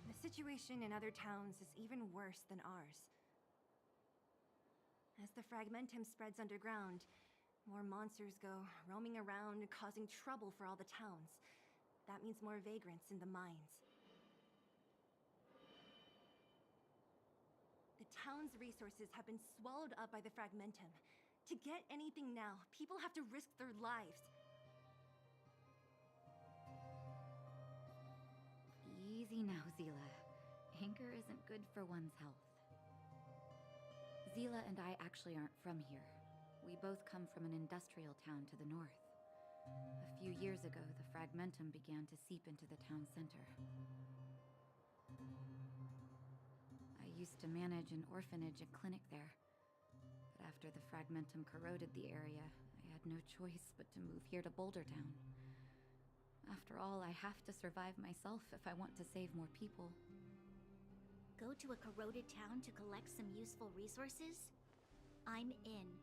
The situation in other towns is even worse than ours. As the fragmentum spreads underground, more monsters go roaming around, causing trouble for all the towns. That means more vagrants in the mines. The town's resources have been swallowed up by the fragmentum. To get anything now, people have to risk their lives. Easy now, Zila. Anger isn't good for one's health. Zila and I actually aren't from here. We both come from an industrial town to the north. A few years ago, the fragmentum began to seep into the town center. I used to manage an orphanage and clinic there. But after the fragmentum corroded the area, I had no choice but to move here to Boulder Town. After all, I have to survive myself if I want to save more people. Go to a corroded town to collect some useful resources? I'm in.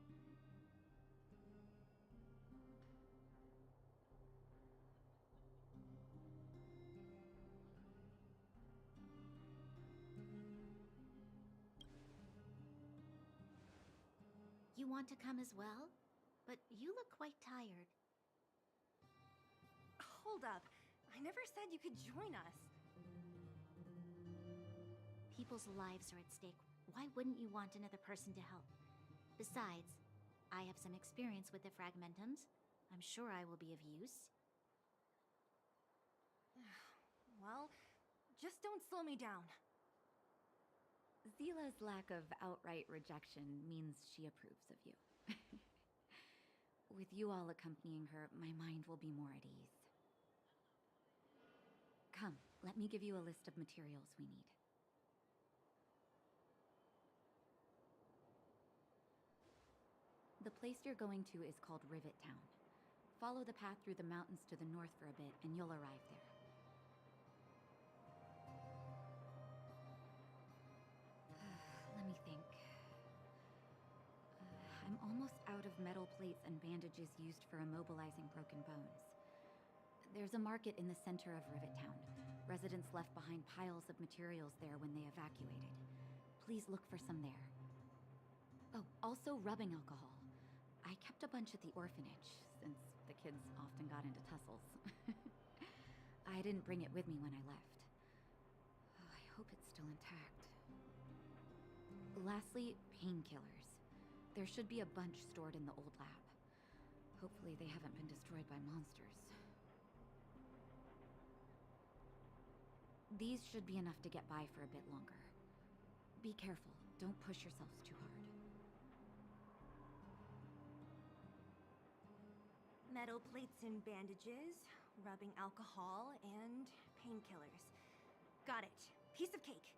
You want to come as well? But you look quite tired. Hold up. I never said you could join us. People's lives are at stake. Why wouldn't you want another person to help? Besides, I have some experience with the fragmentums. I'm sure I will be of use. Well, just don't slow me down. Zila's lack of outright rejection means she approves of you. With you all accompanying her, my mind will be more at ease. Come, let me give you a list of materials we need. The place you're going to is called Rivet Town. Follow the path through the mountains to the north for a bit, and you'll arrive there. Let me think. I'm almost out of metal plates and bandages used for immobilizing broken bones. There's a market in the center of Rivet Town. Residents left behind piles of materials there when they evacuated. Please look for some there. Oh, also rubbing alcohol. I kept a bunch at the orphanage, since the kids often got into tussles. I didn't bring it with me when I left. Oh, I hope it's still intact. Lastly, painkillers. There should be a bunch stored in the old lab. Hopefully they haven't been destroyed by monsters. These should be enough to get by for a bit longer. Be careful, don't push yourselves too hard. Metal plates and bandages, rubbing alcohol, and painkillers. Got it. Piece of cake.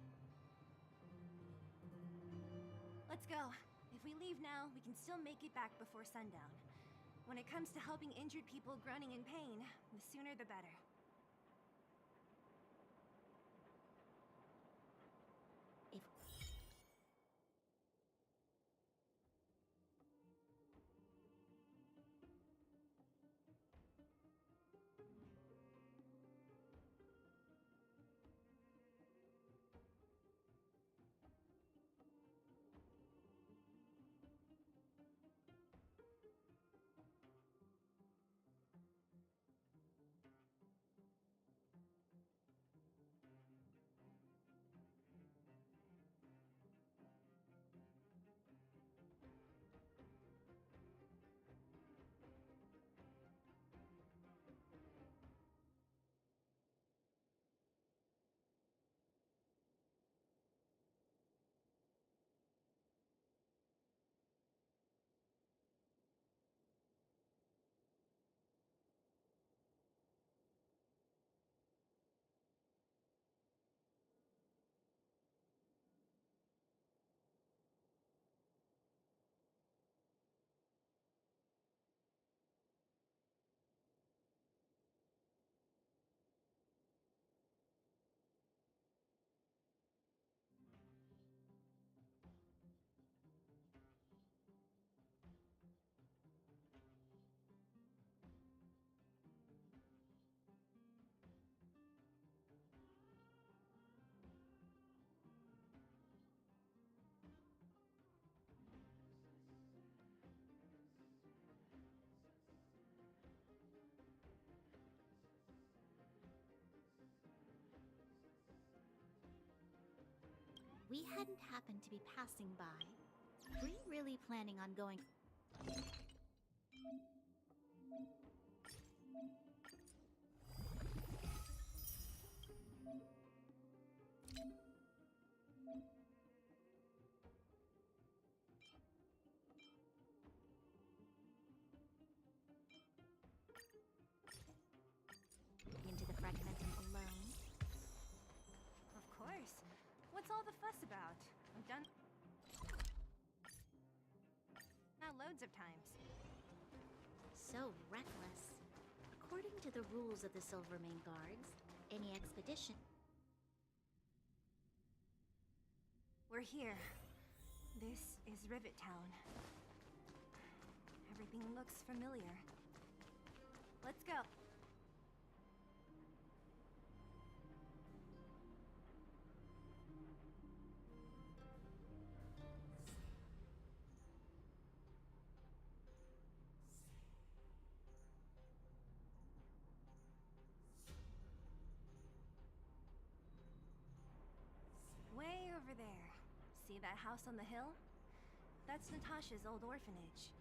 Let's go. If we leave now, we can still make it back before sundown. When it comes to helping injured people groaning in pain, the sooner the better. we hadn't happened to be passing by, were you really planning on going? Into the fragmentum alone? Of course. What's all the fuss about? I've done that loads of times. So reckless. According to the rules of the Silvermane Guards, any expedition. We're here. This is Rivet Town. Everything looks familiar. Let's go. Way over there. See that house on the hill? That's Natasha's old orphanage.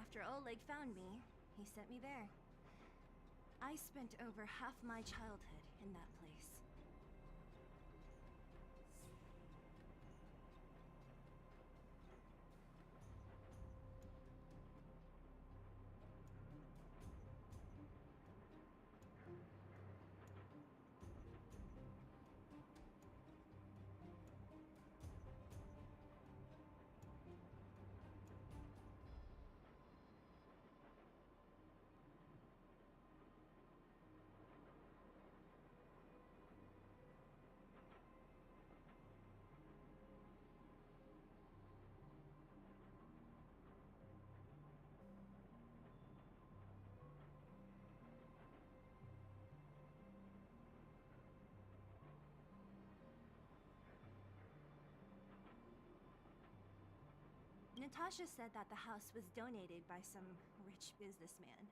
After Oleg found me, he sent me there. I spent over half my childhood in that place. Natasha said that the house was donated by some rich businessman.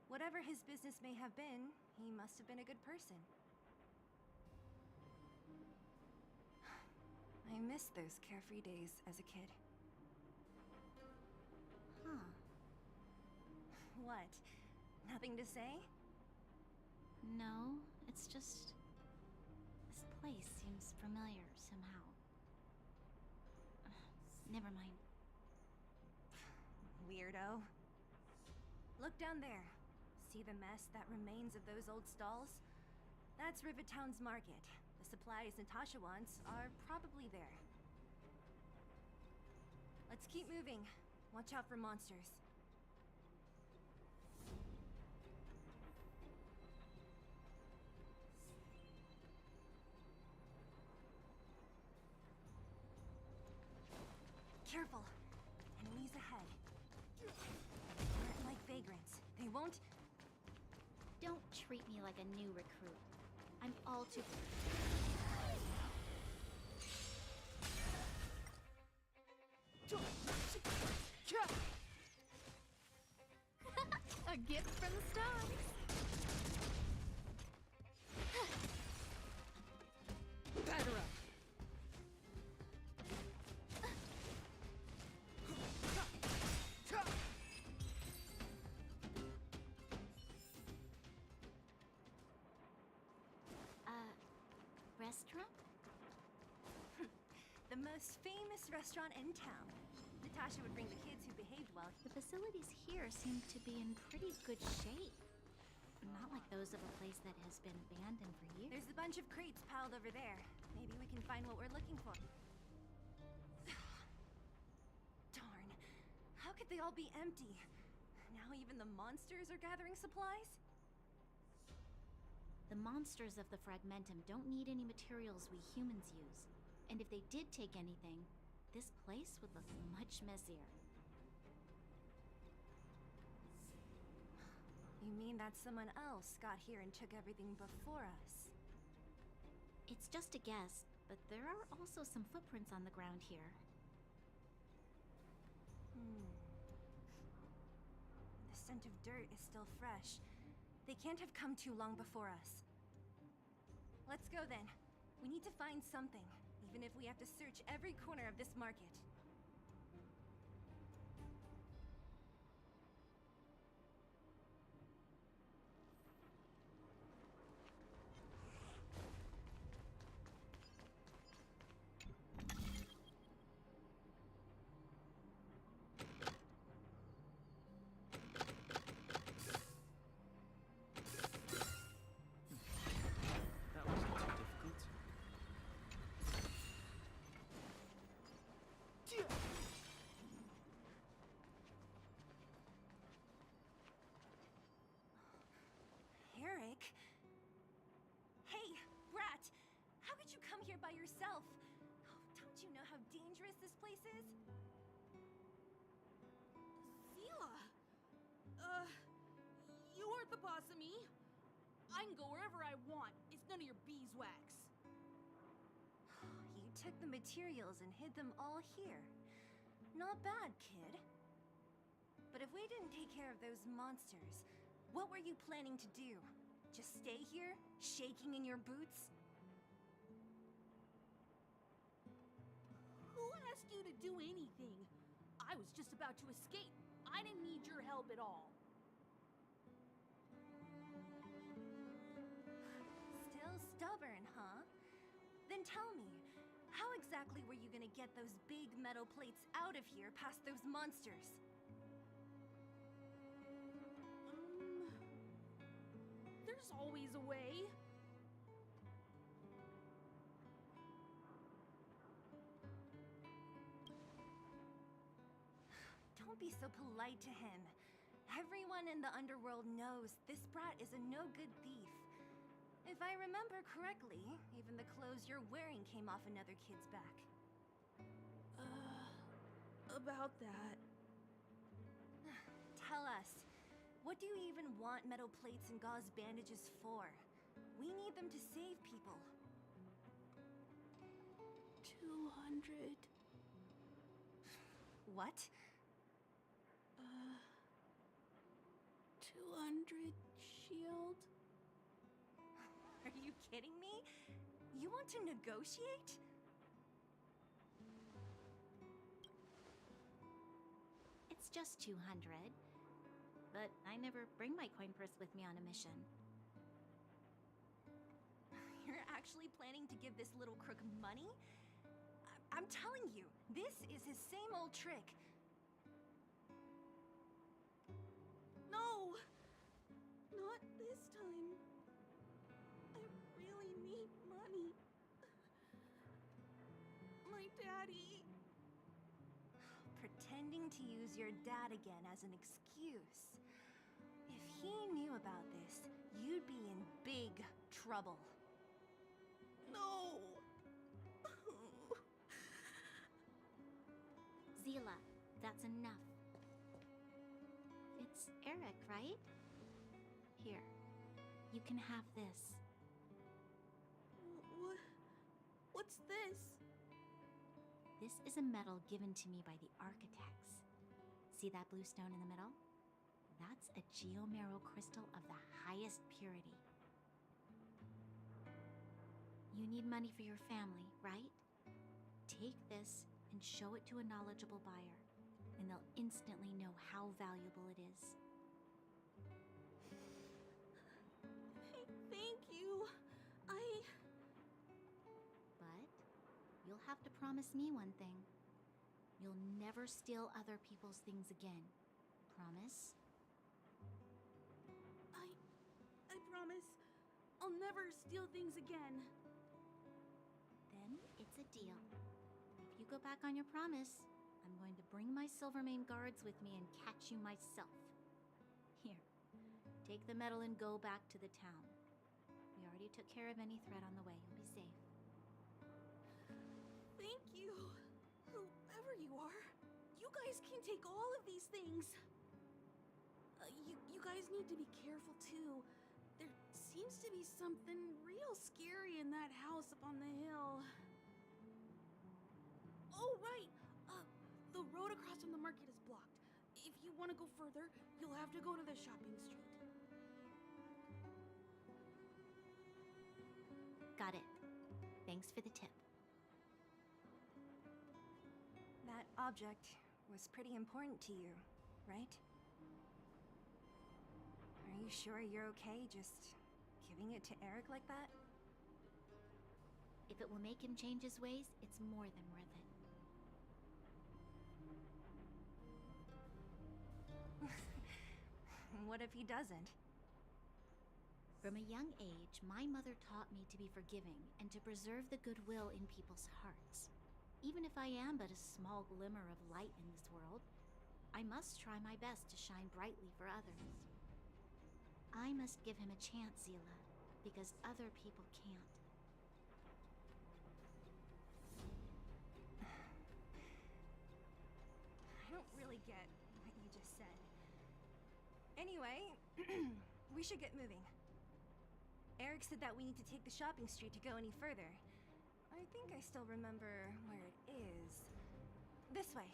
Whatever his business may have been, he must have been a good person. I miss those carefree days as a kid. Huh. What? Nothing to say? No, it's just... this place seems familiar somehow. Never mind. Weirdo. Look down there. See the mess that remains of those old stalls? That's Rivet Town's market. The supplies Natasha wants are probably there. Let's keep moving. Watch out for monsters. Careful. Enemies ahead. Aren't like vagrants. They won't... Don't treat me like a new recruit. I'm all too... A gift from the stars. Batter up. Restaurant? The most famous restaurant in town. Natasha would bring the kids who behaved well. The facilities here seem to be in pretty good shape. Not like those of a place that has been abandoned for years. There's a bunch of crates piled over there. Maybe we can find what we're looking for. Darn. How could they all be empty? Now even the monsters are gathering supplies? The monsters of the Fragmentum don't need any materials we humans use. And if they did take anything, this place would look much messier. You mean that someone else got here and took everything before us? It's just a guess, but there are also some footprints on the ground here. The scent of dirt is still fresh. They can't have come too long before us. Let's go then. We need to find something, even if we have to search every corner of this market. That wasn't too difficult. Eric? Hey, Brat! How could you come here by yourself? Oh, don't you know how dangerous this place is? Zila! You aren't the boss of me. I can go wherever I want. It's none of your beeswax. You took the materials and hid them all here. Not bad, kid. But if we didn't take care of those monsters, what were you planning to do? Just stay here, shaking in your boots? Who asked you to do anything? I was just about to escape. I didn't need your help at all. Still stubborn, huh? Then tell me, how exactly were you gonna get those big metal plates out of here past those monsters? There's always a way. Don't be so polite to him. Everyone in the underworld knows this brat is a no-good thief. If I remember correctly, even the clothes you're wearing came off another kid's back. About that. Tell us, what do you even want metal plates and gauze bandages for? We need them to save people. 200. What? 200 shield. Are you kidding me? You want to negotiate? It's just 200. But I never bring my coin purse with me on a mission. You're actually planning to give this little crook money? I'm telling you, this is his same old trick. No! Not this time. I really need money. My daddy. Pretending to use your dad again as an excuse. If he knew about this, you'd be in big trouble. No! Zila, that's enough. It's Eric, right? Here, you can have this. What's this? This is a medal given to me by the architects. See that blue stone in the middle? That's a geomarrow crystal of the highest purity. You need money for your family, right? Take this and show it to a knowledgeable buyer, and they'll instantly know how valuable it is. Thank you. But you'll have to promise me one thing. You'll never steal other people's things again. Promise? I promise. I'll never steal things again. Then it's a deal. If you go back on your promise, I'm going to bring my Silvermane guards with me and catch you myself. Here, take the medal and go back to the town. We already took care of any threat on the way. You'll be safe. Thank you. Whoever you are, you guys can take all of these things. You guys need to be careful too. There seems to be something real scary in that house up on the hill. Oh, right. The road across from the market is blocked. If you want to go further, you'll have to go to the shopping street. Got it. Thanks for the tip. that object was pretty important to you, right? Are you sure you're okay just giving it to Eric like that? If it will make him change his ways, it's more than worth it. What if he doesn't? From a young age, my mother taught me to be forgiving and to preserve the goodwill in people's hearts. Even if I am but a small glimmer of light in this world, I must try my best to shine brightly for others. I must give him a chance, Zila, because other people can't. I don't really get what you just said. Anyway, we should get moving. Eric said that we need to take the shopping street to go any further. I think I still remember where it is. This way.